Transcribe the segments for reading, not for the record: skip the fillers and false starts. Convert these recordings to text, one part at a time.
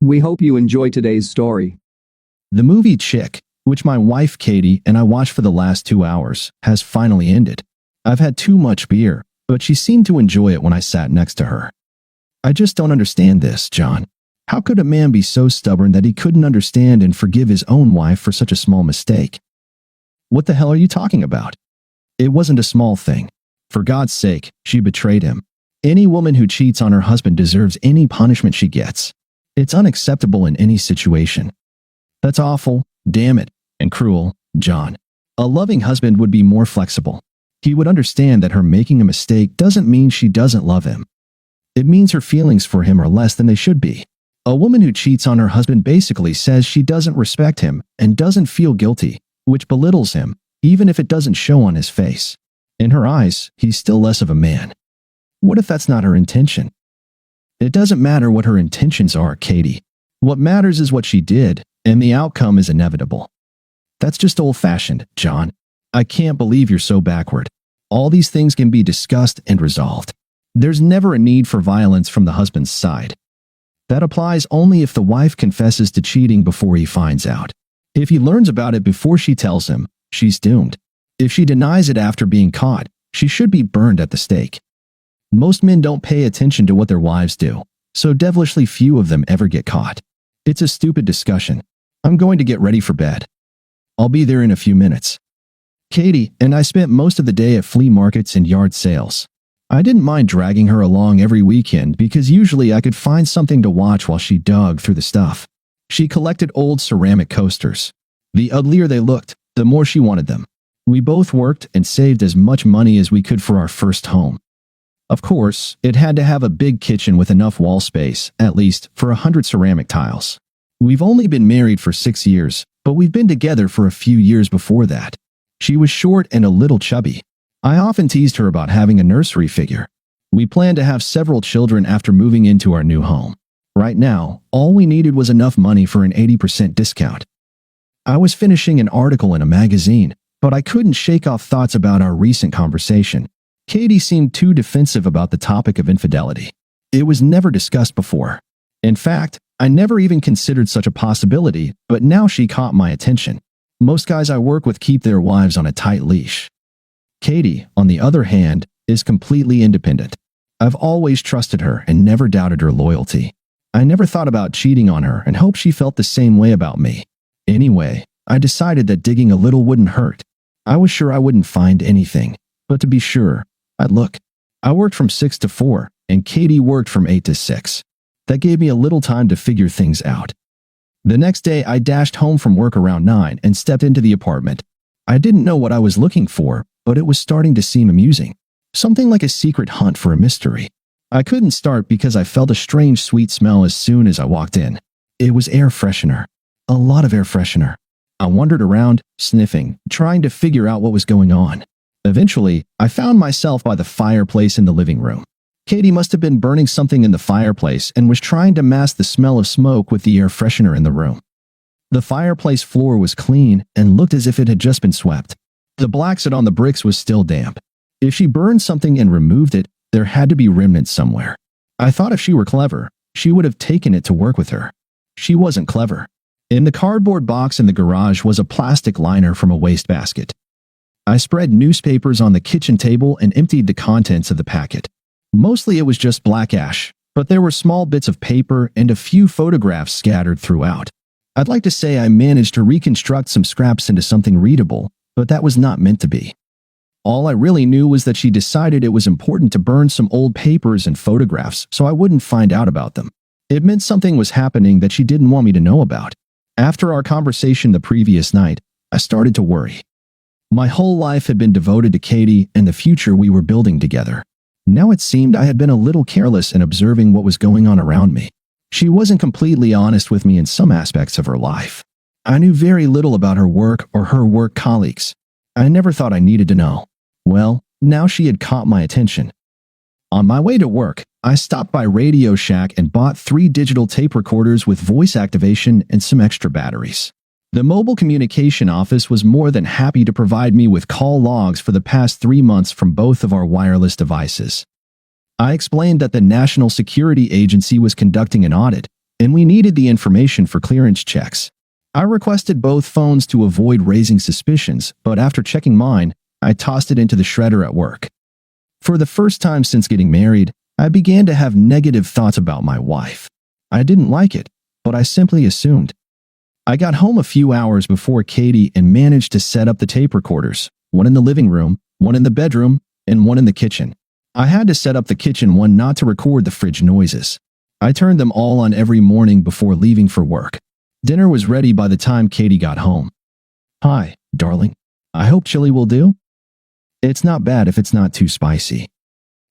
We hope you enjoy today's story. The movie Chick, which my wife Katie and I watched for the last 2 hours, has finally ended. I've had too much beer, but she seemed to enjoy it when I sat next to her. I just don't understand this, John. How could a man be so stubborn that he couldn't understand and forgive his own wife for such a small mistake? What the hell are you talking about? It wasn't a small thing. For God's sake, she betrayed him. Any woman who cheats on her husband deserves any punishment she gets. It's unacceptable in any situation. That's awful, damn it, and cruel, John. A loving husband would be more flexible. He would understand that her making a mistake doesn't mean she doesn't love him. It means her feelings for him are less than they should be. A woman who cheats on her husband basically says she doesn't respect him and doesn't feel guilty, which belittles him, even if it doesn't show on his face. In her eyes, he's still less of a man. What if that's not her intention? It doesn't matter what her intentions are, Katie. What matters is what she did, and the outcome is inevitable. That's just old-fashioned, John. I can't believe you're so backward. All these things can be discussed and resolved. There's never a need for violence from the husband's side. That applies only if the wife confesses to cheating before he finds out. If he learns about it before she tells him, she's doomed. If she denies it after being caught, she should be burned at the stake. Most men don't pay attention to what their wives do, so devilishly few of them ever get caught. It's a stupid discussion. I'm going to get ready for bed. I'll be there in a few minutes. Katie and I spent most of the day at flea markets and yard sales. I didn't mind dragging her along every weekend because usually I could find something to watch while she dug through the stuff. She collected old ceramic coasters. The uglier they looked, the more she wanted them. We both worked and saved as much money as we could for our first home. Of course, it had to have a big kitchen with enough wall space, at least, for 100 ceramic tiles. We've only been married for 6 years, but we've been together for a few years before that. She was short and a little chubby. I often teased her about having a nursery figure. We planned to have several children after moving into our new home. Right now, all we needed was enough money for an 80% discount. I was finishing an article in a magazine, but I couldn't shake off thoughts about our recent conversation. Katie seemed too defensive about the topic of infidelity. It was never discussed before. In fact, I never even considered such a possibility, but now she caught my attention. Most guys I work with keep their wives on a tight leash. Katie, on the other hand, is completely independent. I've always trusted her and never doubted her loyalty. I never thought about cheating on her and hope she felt the same way about me. Anyway, I decided that digging a little wouldn't hurt. I was sure I wouldn't find anything, but to be sure, I'd look. I worked from 6 to 4, and Katie worked from 8 to 6. That gave me a little time to figure things out. The next day, I dashed home from work around 9 and stepped into the apartment. I didn't know what I was looking for, but it was starting to seem amusing. Something like a secret hunt for a mystery. I couldn't start because I felt a strange sweet smell as soon as I walked in. It was air freshener. A lot of air freshener. I wandered around, sniffing, trying to figure out what was going on. Eventually, I found myself by the fireplace in the living room. Katie must have been burning something in the fireplace and was trying to mask the smell of smoke with the air freshener in the room. The fireplace floor was clean and looked as if it had just been swept. The black soot on the bricks was still damp. If she burned something and removed it, there had to be remnants somewhere. I thought if she were clever, she would have taken it to work with her. She wasn't clever. In the cardboard box in the garage was a plastic liner from a wastebasket. I spread newspapers on the kitchen table and emptied the contents of the packet. Mostly it was just black ash, but there were small bits of paper and a few photographs scattered throughout. I'd like to say I managed to reconstruct some scraps into something readable, but that was not meant to be. All I really knew was that she decided it was important to burn some old papers and photographs so I wouldn't find out about them. It meant something was happening that she didn't want me to know about. After our conversation the previous night, I started to worry. My whole life had been devoted to Katie and the future we were building together. Now it seemed I had been a little careless in observing what was going on around me. She wasn't completely honest with me in some aspects of her life. I knew very little about her work or her work colleagues. I never thought I needed to know. Well, now she had caught my attention. On my way to work, I stopped by Radio Shack and bought 3 digital tape recorders with voice activation and some extra batteries. The mobile communication office was more than happy to provide me with call logs for the past 3 months from both of our wireless devices. I explained that the National Security Agency was conducting an audit, and we needed the information for clearance checks. I requested both phones to avoid raising suspicions, but after checking mine, I tossed it into the shredder at work. For the first time since getting married, I began to have negative thoughts about my wife. I didn't like it, but I simply assumed. I got home a few hours before Katie and managed to set up the tape recorders, one in the living room, one in the bedroom, and one in the kitchen. I had to set up the kitchen one not to record the fridge noises. I turned them all on every morning before leaving for work. Dinner was ready by the time Katie got home. "Hi, darling. I hope chili will do?" "It's not bad if it's not too spicy."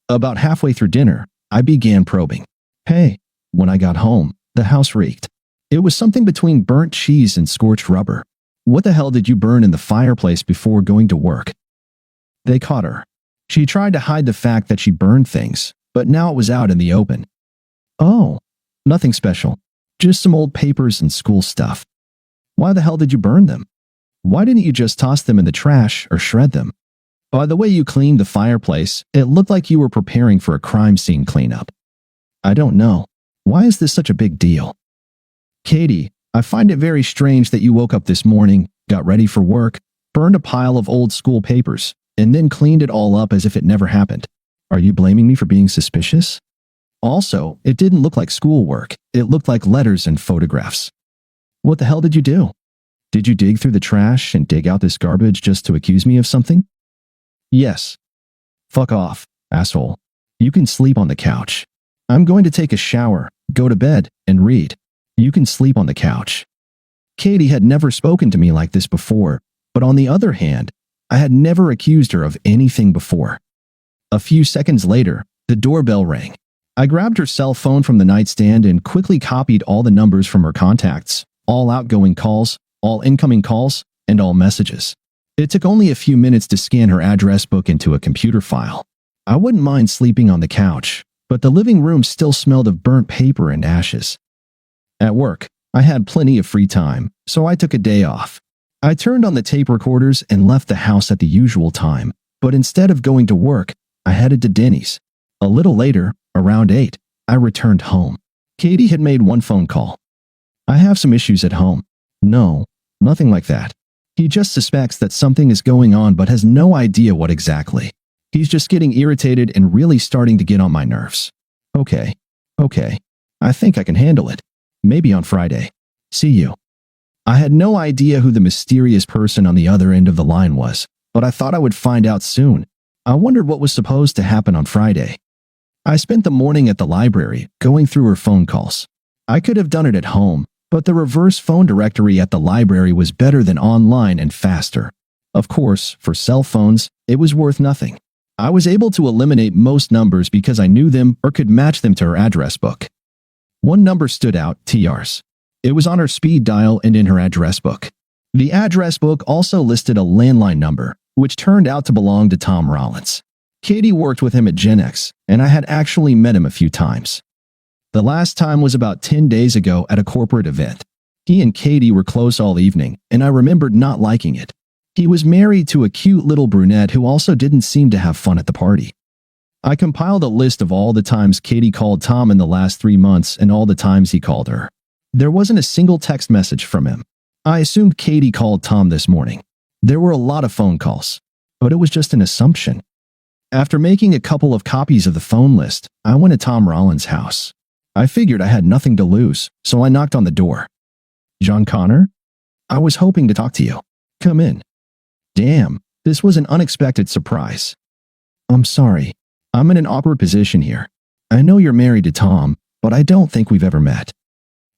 About halfway through dinner, I began probing. "Hey." When I got home, the house reeked. It was something between burnt cheese and scorched rubber. "What the hell did you burn in the fireplace before going to work?" They caught her. She tried to hide the fact that she burned things, but now it was out in the open. "Oh, nothing special. Just some old papers and school stuff." "Why the hell did you burn them? Why didn't you just toss them in the trash or shred them?" "By the way you cleaned the fireplace, it looked like you were preparing for a crime scene cleanup." "I don't know. Why is this such a big deal?" "Katie, I find it very strange that you woke up this morning, got ready for work, burned a pile of old school papers, and then cleaned it all up as if it never happened. Are you blaming me for being suspicious? Also, it didn't look like schoolwork. It looked like letters and photographs. What the hell did you do? Did you dig through the trash and dig out this garbage just to accuse me of something?" "Yes." "Fuck off, asshole. You can sleep on the couch. I'm going to take a shower, go to bed, and read. You can sleep on the couch." Katie had never spoken to me like this before, but on the other hand, I had never accused her of anything before. A few seconds later, the doorbell rang. I grabbed her cell phone from the nightstand and quickly copied all the numbers from her contacts, all outgoing calls, all incoming calls, and all messages. It took only a few minutes to scan her address book into a computer file. I wouldn't mind sleeping on the couch, but the living room still smelled of burnt paper and ashes. At work, I had plenty of free time, so I took a day off. I turned on the tape recorders and left the house at the usual time, but instead of going to work, I headed to Denny's. A little later, around 8, I returned home. Katie had made one phone call. "I have some issues at home." "No, nothing like that. He just suspects that something is going on but has no idea what exactly. He's just getting irritated and really starting to get on my nerves." Okay. I think I can handle it. Maybe on Friday. See you." I had no idea who the mysterious person on the other end of the line was, but I thought I would find out soon. I wondered what was supposed to happen on Friday. I spent the morning at the library, going through her phone calls. I could have done it at home, but the reverse phone directory at the library was better than online and faster. Of course, for cell phones, it was worth nothing. I was able to eliminate most numbers because I knew them or could match them to her address book. One number stood out, TR's. It was on her speed dial and in her address book. The address book also listed a landline number, which turned out to belong to Tom Rollins. Katie worked with him at Gen X, and I had actually met him a few times. The last time was about 10 days ago at a corporate event. He and Katie were close all evening, and I remembered not liking it. He was married to a cute little brunette who also didn't seem to have fun at the party. I compiled a list of all the times Katie called Tom in the last 3 months and all the times he called her. There wasn't a single text message from him. I assumed Katie called Tom this morning. There were a lot of phone calls, but it was just an assumption. After making a couple of copies of the phone list, I went to Tom Rollins' house. I figured I had nothing to lose, so I knocked on the door. "John Connor? I was hoping to talk to you. Come in." Damn, this was an unexpected surprise. "I'm sorry. I'm in an awkward position here. I know you're married to Tom, but I don't think we've ever met.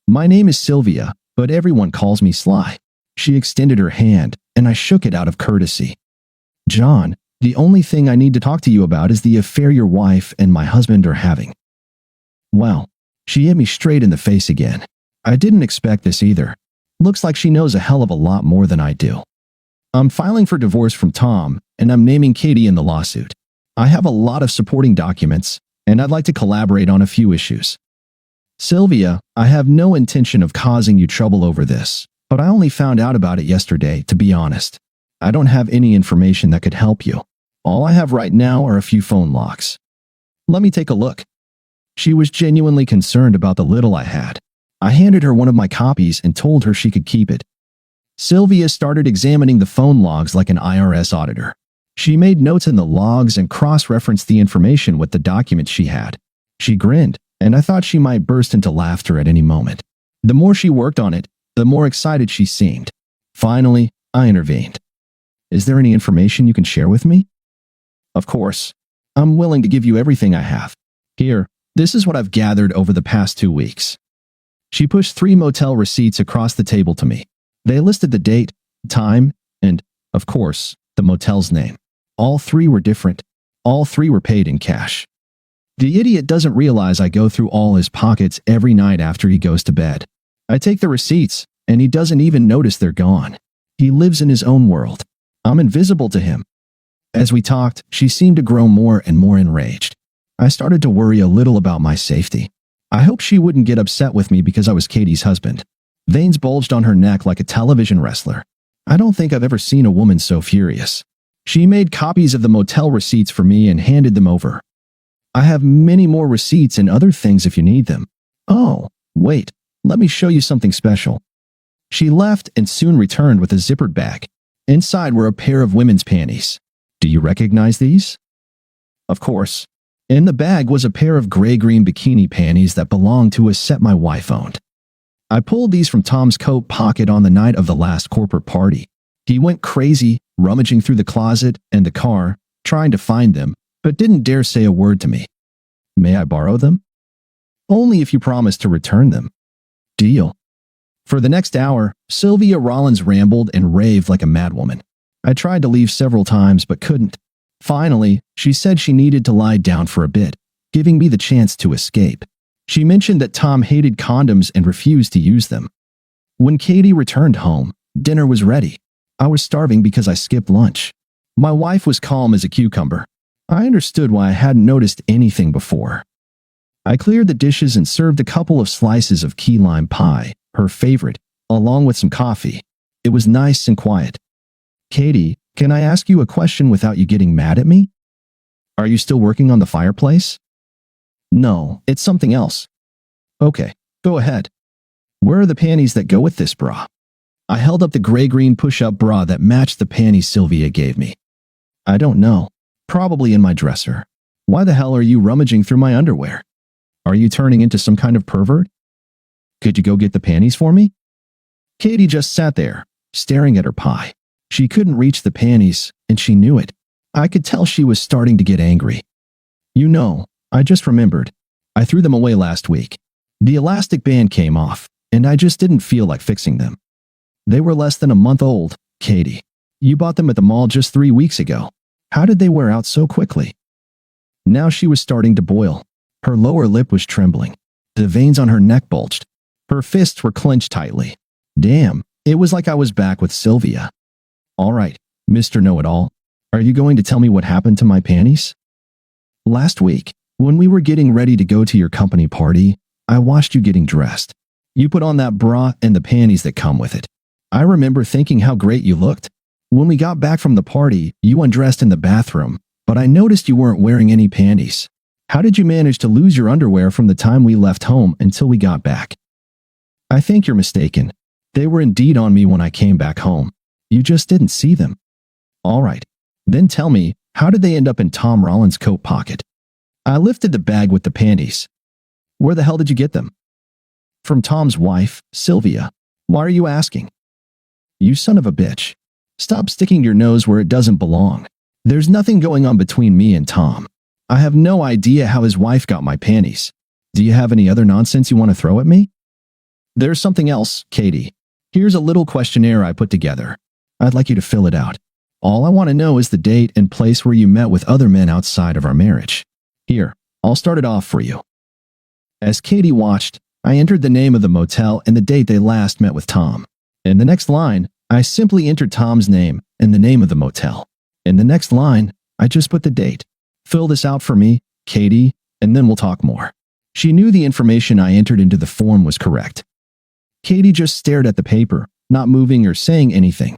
My name is Sylvia, but everyone calls me Sly." She extended her hand, and I shook it out of courtesy. "John, the only thing I need to talk to you about is the affair your wife and my husband are having." Well, she hit me straight in the face again. I didn't expect this either. Looks like she knows a hell of a lot more than I do. "I'm filing for divorce from Tom, and I'm naming Katie in the lawsuit. I have a lot of supporting documents, and I'd like to collaborate on a few issues. Sylvia, I have no intention of causing you trouble over this, but I only found out about it yesterday, to be honest. I don't have any information that could help you. All I have right now are a few phone logs. Let me take a look." She was genuinely concerned about the little I had. I handed her one of my copies and told her she could keep it. Sylvia started examining the phone logs like an IRS auditor. She made notes in the logs and cross-referenced the information with the documents she had. She grinned, and I thought she might burst into laughter at any moment. The more she worked on it, the more excited she seemed. Finally, I intervened. Is there any information you can share with me? Of course. I'm willing to give you everything I have. Here, this is what I've gathered over the past 2 weeks. She pushed 3 motel receipts across the table to me. They listed the date, time, and, of course, the motel's name. All 3 were different. All 3 were paid in cash. The idiot doesn't realize I go through all his pockets every night after he goes to bed. I take the receipts, and he doesn't even notice they're gone. He lives in his own world. I'm invisible to him. As we talked, she seemed to grow more and more enraged. I started to worry a little about my safety. I hoped she wouldn't get upset with me because I was Katie's husband. Veins bulged on her neck like a television wrestler. I don't think I've ever seen a woman so furious. She made copies of the motel receipts for me and handed them over. I have many more receipts and other things if you need them. Oh, wait, let me show you something special. She left and soon returned with a zippered bag. Inside were a pair of women's panties. Do you recognize these? Of course. In the bag was a pair of gray-green bikini panties that belonged to a set my wife owned. I pulled these from Tom's coat pocket on the night of the last corporate party. He went crazy, rummaging through the closet and the car, trying to find them, but didn't dare say a word to me. May I borrow them? Only if you promise to return them. Deal. For the next hour, Sylvia Rollins rambled and raved like a madwoman. I tried to leave several times but couldn't. Finally, she said she needed to lie down for a bit, giving me the chance to escape. She mentioned that Tom hated condoms and refused to use them. When Katie returned home, dinner was ready. I was starving because I skipped lunch. My wife was calm as a cucumber. I understood why I hadn't noticed anything before. I cleared the dishes and served a couple of slices of key lime pie, her favorite, along with some coffee. It was nice and quiet. Katie, can I ask you a question without you getting mad at me? Are you still working on the fireplace? No, it's something else. Okay, go ahead. Where are the panties that go with this bra? I held up the gray-green push-up bra that matched the panties Sylvia gave me. I don't know. Probably in my dresser. Why the hell are you rummaging through my underwear? Are you turning into some kind of pervert? Could you go get the panties for me? Katie just sat there, staring at her pie. She couldn't reach the panties, and she knew it. I could tell she was starting to get angry. You know, I just remembered. I threw them away last week. The elastic band came off, and I just didn't feel like fixing them. They were less than a month old, Katie. You bought them at the mall just 3 weeks ago. How did they wear out so quickly? Now she was starting to boil. Her lower lip was trembling. The veins on her neck bulged. Her fists were clenched tightly. Damn, it was like I was back with Sylvia. All right, Mr. Know-It-All, are you going to tell me what happened to my panties? Last week, when we were getting ready to go to your company party, I watched you getting dressed. You put on that bra and the panties that come with it. I remember thinking how great you looked. When we got back from the party, you undressed in the bathroom, but I noticed you weren't wearing any panties. How did you manage to lose your underwear from the time we left home until we got back? I think you're mistaken. They were indeed on me when I came back home. You just didn't see them. All right. Then tell me, how did they end up in Tom Rollins' coat pocket? I lifted the bag with the panties. Where the hell did you get them? From Tom's wife, Sylvia. Why are you asking? You son of a bitch. Stop sticking your nose where it doesn't belong. There's nothing going on between me and Tom. I have no idea how his wife got my panties. Do you have any other nonsense you want to throw at me? There's something else, Katie. Here's a little questionnaire I put together. I'd like you to fill it out. All I want to know is the date and place where you met with other men outside of our marriage. Here, I'll start it off for you. As Katie watched, I entered the name of the motel and the date they last met with Tom. In the next line, I simply entered Tom's name and the name of the motel. In the next line, I just put the date. Fill this out for me, Katie, and then we'll talk more. She knew the information I entered into the form was correct. Katie just stared at the paper, not moving or saying anything.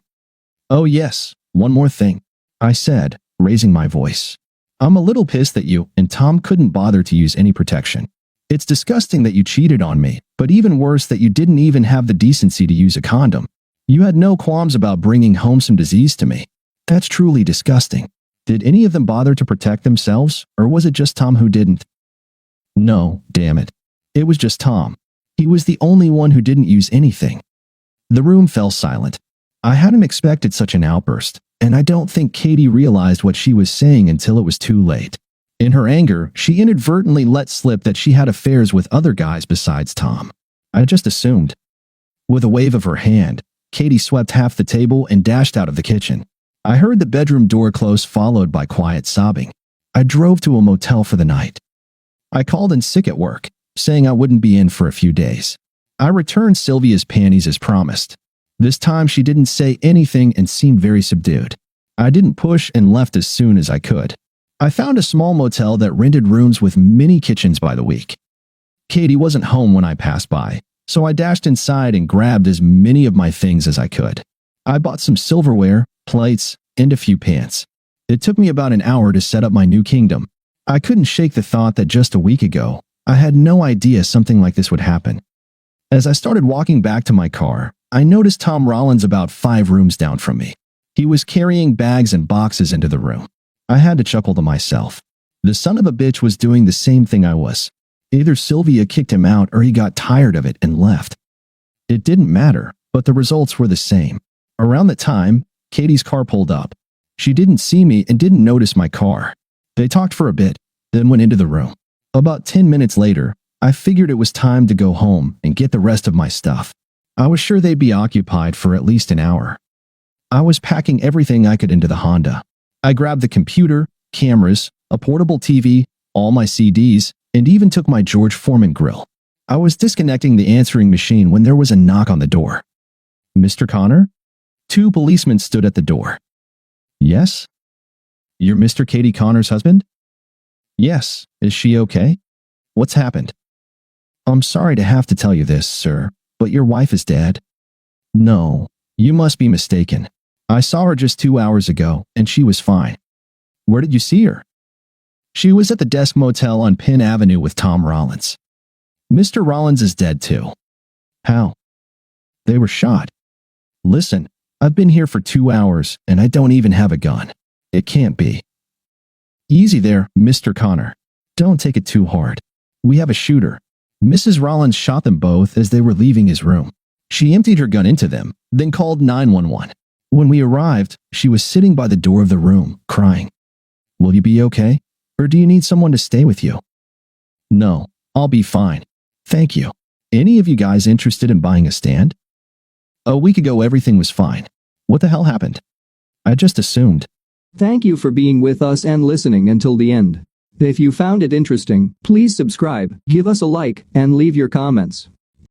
Oh yes, one more thing, I said, raising my voice. I'm a little pissed that you and Tom couldn't bother to use any protection. It's disgusting that you cheated on me, but even worse that you didn't even have the decency to use a condom. You had no qualms about bringing home some disease to me. That's truly disgusting. Did any of them bother to protect themselves, or was it just Tom who didn't? No, damn it. It was just Tom. He was the only one who didn't use anything. The room fell silent. I hadn't expected such an outburst, and I don't think Katie realized what she was saying until it was too late. In her anger, she inadvertently let slip that she had affairs with other guys besides Tom. I just assumed. With a wave of her hand, Katie swept half the table and dashed out of the kitchen. I heard the bedroom door close, followed by quiet sobbing. I drove to a motel for the night. I called in sick at work, saying I wouldn't be in for a few days. I returned Sylvia's panties as promised. This time she didn't say anything and seemed very subdued. I didn't push and left as soon as I could. I found a small motel that rented rooms with mini kitchens by the week. Katie wasn't home when I passed by, so I dashed inside and grabbed as many of my things as I could. I bought some silverware, plates, and a few pants. It took me about an hour to set up my new kingdom. I couldn't shake the thought that just a week ago, I had no idea something like this would happen. As I started walking back to my car, I noticed Tom Rollins about 5 rooms down from me. He was carrying bags and boxes into the room. I had to chuckle to myself. The son of a bitch was doing the same thing I was. Either Sylvia kicked him out or he got tired of it and left. It didn't matter, but the results were the same. Around that time, Katie's car pulled up. She didn't see me and didn't notice my car. They talked for a bit, then went into the room. About 10 minutes later, I figured it was time to go home and get the rest of my stuff. I was sure they'd be occupied for at least an hour. I was packing everything I could into the Honda. I grabbed the computer, cameras, a portable TV, all my CDs, and even took my George Foreman grill. I was disconnecting the answering machine when there was a knock on the door. Mr. Connor? 2 policemen stood at the door. Yes? You're Mr. Katie Connor's husband? Yes. Is she okay? What's happened? I'm sorry to have to tell you this, sir, but your wife is dead. No, you must be mistaken. I saw her just 2 hours ago, and she was fine. Where did you see her? She was at the Desk Motel on Penn Avenue with Tom Rollins. Mr. Rollins is dead too. How? They were shot. Listen, I've been here for 2 hours, and I don't even have a gun. It can't be. Easy there, Mr. Connor. Don't take it too hard. We have a shooter. Mrs. Rollins shot them both as they were leaving his room. She emptied her gun into them, then called 911. When we arrived, she was sitting by the door of the room, crying. Will you be okay? Or do you need someone to stay with you? No, I'll be fine. Thank you. Any of you guys interested in buying a stand? A week ago, everything was fine. What the hell happened? I just assumed. Thank you for being with us and listening until the end. If you found it interesting, please subscribe, give us a like, and leave your comments.